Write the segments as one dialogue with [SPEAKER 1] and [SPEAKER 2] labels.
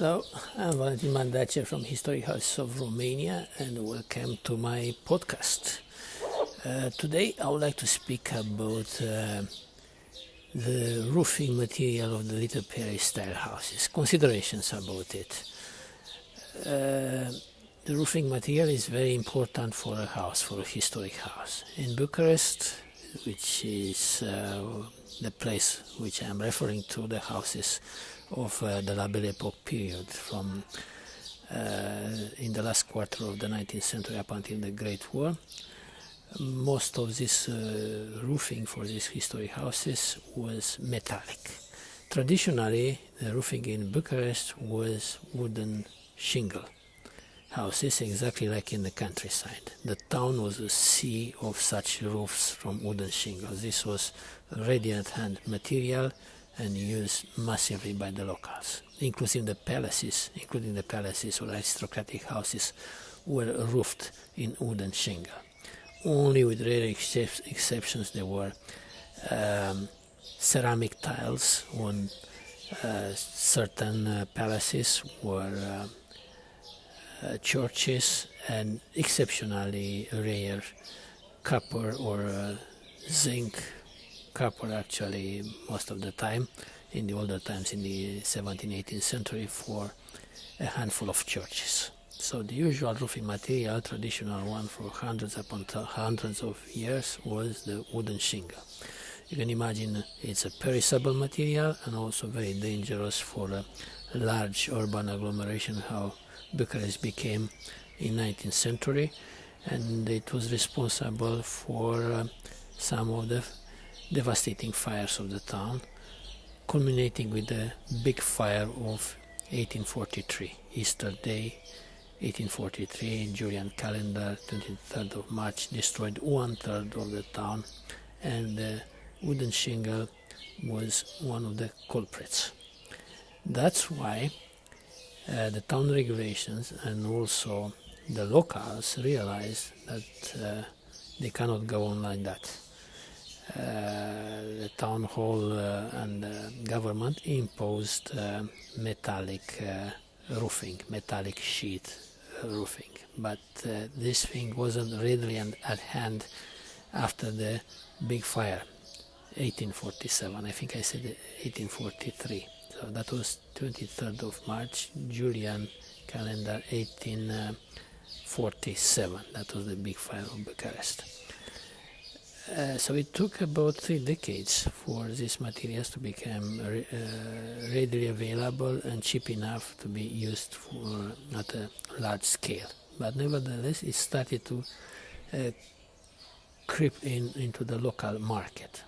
[SPEAKER 1] Hello, I'm Valentin Mandace from Historic House of Romania and welcome to my podcast. Today I would like to speak about the roofing material of the Little Paris style houses, considerations about it. The roofing material is very important for a house, for a historic house. In Bucharest, which is the place which I am referring to, the houses of the Belle Epoque period from in the last quarter of the 19th century up until the Great War. Most of this roofing for these historic houses was metallic. Traditionally, the roofing in Bucharest was wooden shingle houses, exactly like in the countryside. The town was a sea of such roofs from wooden shingles. This was ready-at-hand material and used massively by the locals, including the palaces or aristocratic houses were roofed in wooden shingle. Only with rare exceptions there were ceramic tiles on certain palaces or churches, and exceptionally rare copper or zinc. Copper actually most of the time in the older times in the 17th, 18th century for a handful of churches. So the usual roofing material, traditional one for hundreds upon hundreds of years, was the wooden shingle. You can imagine it's a perishable material and also very dangerous for a large urban agglomeration, how Bucharest became in 19th century, and it was responsible for some of the devastating fires of the town, culminating with the big fire of 1843, Easter Day, 1843, Julian calendar, 23rd of March, destroyed 1/3 of the town, and the wooden shingle was one of the culprits. That's why the town regulations and also the locals realized that they cannot go on like that. The town hall and government imposed metallic roofing, metallic sheet roofing, but this thing wasn't readily at hand after the big fire, 1847. I think I said 1843. So that was 23rd of March, Julian calendar 1847. That was the big fire of Bucharest. So it took about 3 decades for these materials to become readily available and cheap enough to be used for at a large scale. But nevertheless, it started to creep into the local market,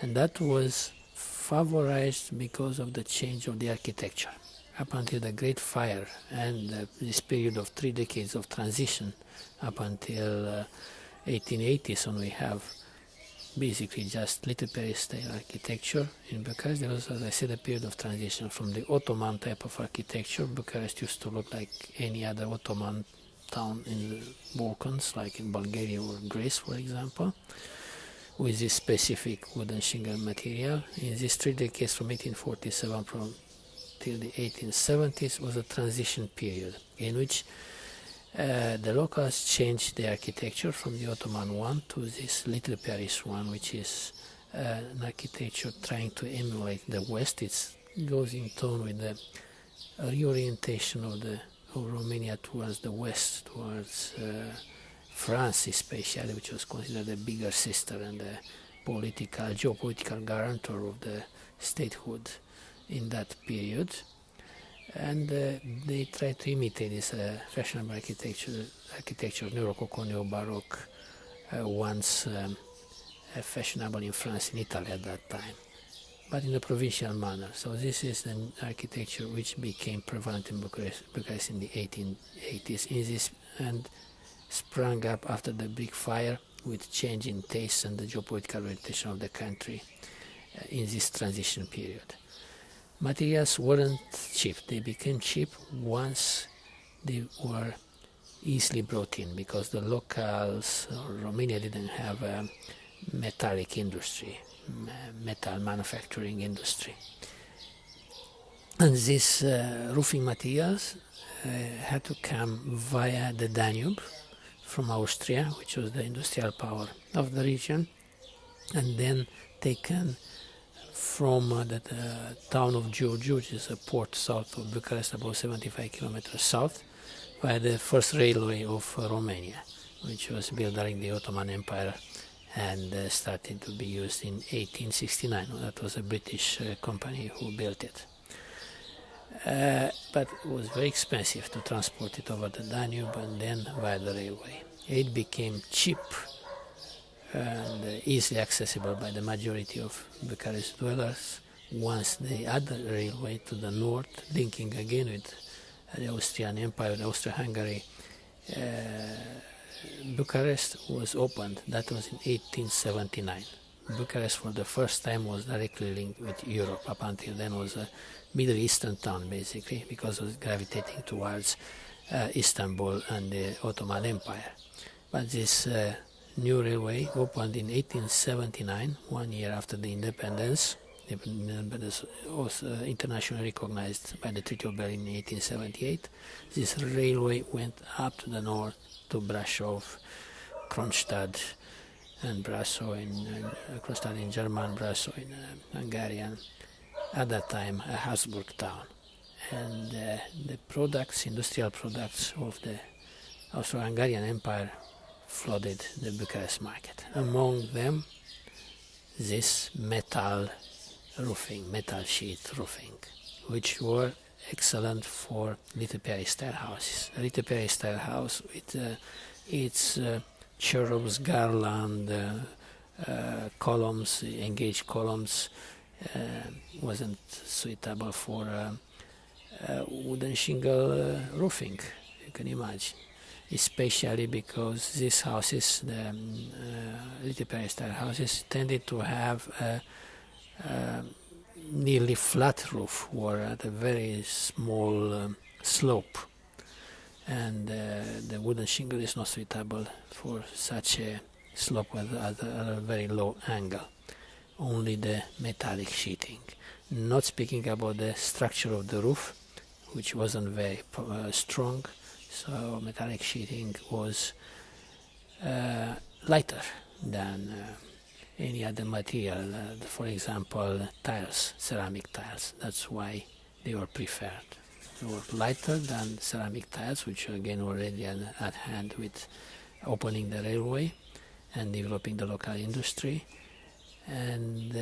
[SPEAKER 1] and that was favorized because of the change of the architecture. Up until the Great Fire and this period of 3 decades of transition, up until 1880s, when we have basically just Little Paris style architecture in Bucharest. There was, as I said, a period of transition from the Ottoman type of architecture. Bucharest used to look like any other Ottoman town in the Balkans, like in Bulgaria or Greece, for example, with this specific wooden shingle material. In these 3 decades from 1847 till the 1870s was a transition period in which the locals changed the architecture from the Ottoman one to this Little Paris one, which is an architecture trying to emulate the West. It goes in tone with the reorientation of Romania towards the West, towards France especially, which was considered the bigger sister and the geopolitical guarantor of the statehood in that period. And they try to imitate this fashionable architecture, Neo-Rococo, Neo-Baroque, once fashionable in France and Italy at that time, but in a provincial manner. So this is the architecture which became prevalent in Bucharest in the 1880s, and sprang up after the big fire with change in taste and the geopolitical orientation of the country in this transition period. Materials weren't cheap. They became cheap once they were easily brought in, because the locals, Romania didn't have a metallic industry, metal manufacturing industry. And these roofing materials had to come via the Danube from Austria, which was the industrial power of the region, and then taken from the town of Giurgiu, which is a port south of Bucharest, about 75 kilometers south, by the first railway of Romania, which was built during the Ottoman Empire and started to be used in 1869. That was a British company who built it. But it was very expensive to transport it over the Danube and then via the railway. It became cheap and easily accessible by the majority of Bucharest dwellers once the other railway to the north, linking again with the Austrian Empire, the Austro-Hungary, Bucharest was opened. That was in 1879. Bucharest for the first time was directly linked with Europe. Up until then was a Middle Eastern town basically, because it was gravitating towards Istanbul and the Ottoman Empire. But this new railway opened in 1879, 1 year after the independence. The independence was internationally recognized by the Treaty of Berlin in 1878. This railway went up to the north to Brasov, Kronstadt, and Brasov Kronstadt in German, Brasov in Hungarian, at that time a Habsburg town. And the products, industrial products of the Austro-Hungarian Empire flooded the Bucharest market. Among them, this metal roofing, metal sheet roofing, which were excellent for Little style houses. A Little style house with its cherubs, garland, columns, engaged columns, wasn't suitable for wooden shingle roofing, you can imagine. Especially because these houses, the Little style houses, tended to have a nearly flat roof or at a very small slope, and the wooden shingle is not suitable for such a slope at a very low angle. Only the metallic sheeting. Not speaking about the structure of the roof, which wasn't very strong, so metallic sheeting was lighter than any other material. For example, tiles, ceramic tiles. That's why they were preferred. They were lighter than ceramic tiles, which again already at hand with opening the railway and developing the local industry, and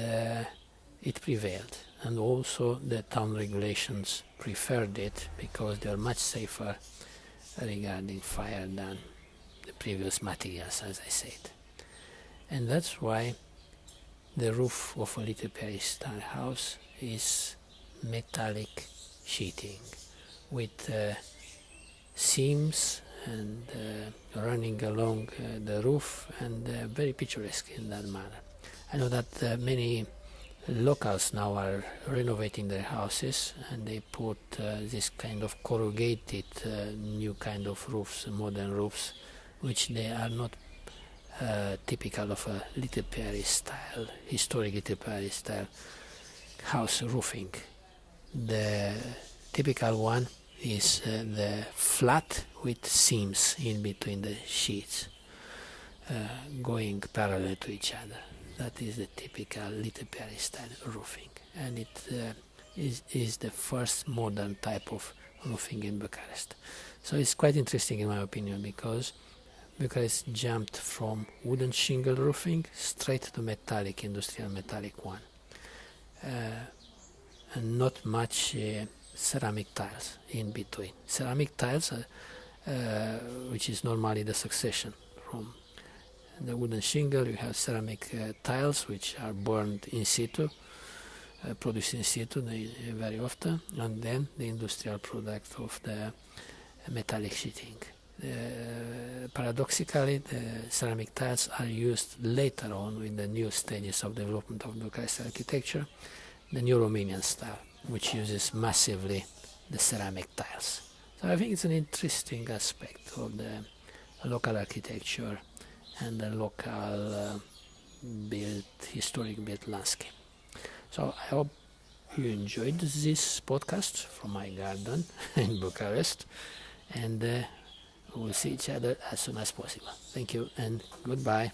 [SPEAKER 1] it prevailed. And also the town regulations preferred it because they are much safer regarding fire than the previous materials, as I said. And that's why the roof of a Little style house is metallic sheeting with seams and running along the roof, and very picturesque in that manner. I know that many locals now are renovating their houses and they put this kind of corrugated new kind of roofs, modern roofs, which they are not typical of a Little style, historic Little style house roofing. The typical one is the flat with seams in between the sheets going parallel to each other. That is the typical Little style roofing, and it is the first modern type of roofing in Bucharest. So it's quite interesting in my opinion, because Bucharest jumped from wooden shingle roofing straight to metallic, industrial metallic one, and not much ceramic tiles in between. Ceramic tiles, which is normally the succession from the wooden shingle, you have ceramic tiles which are burned in situ, produced in situ very often, and then the industrial product of the metallic sheeting. Paradoxically, the ceramic tiles are used later on in the new stages of development of Bucharest architecture, the new Romanian style, which uses massively the ceramic tiles. So I think it's an interesting aspect of the local architecture and the local historic built landscape. So I hope you enjoyed this podcast from my garden in Bucharest, and we'll see each other as soon as possible. Thank you and goodbye.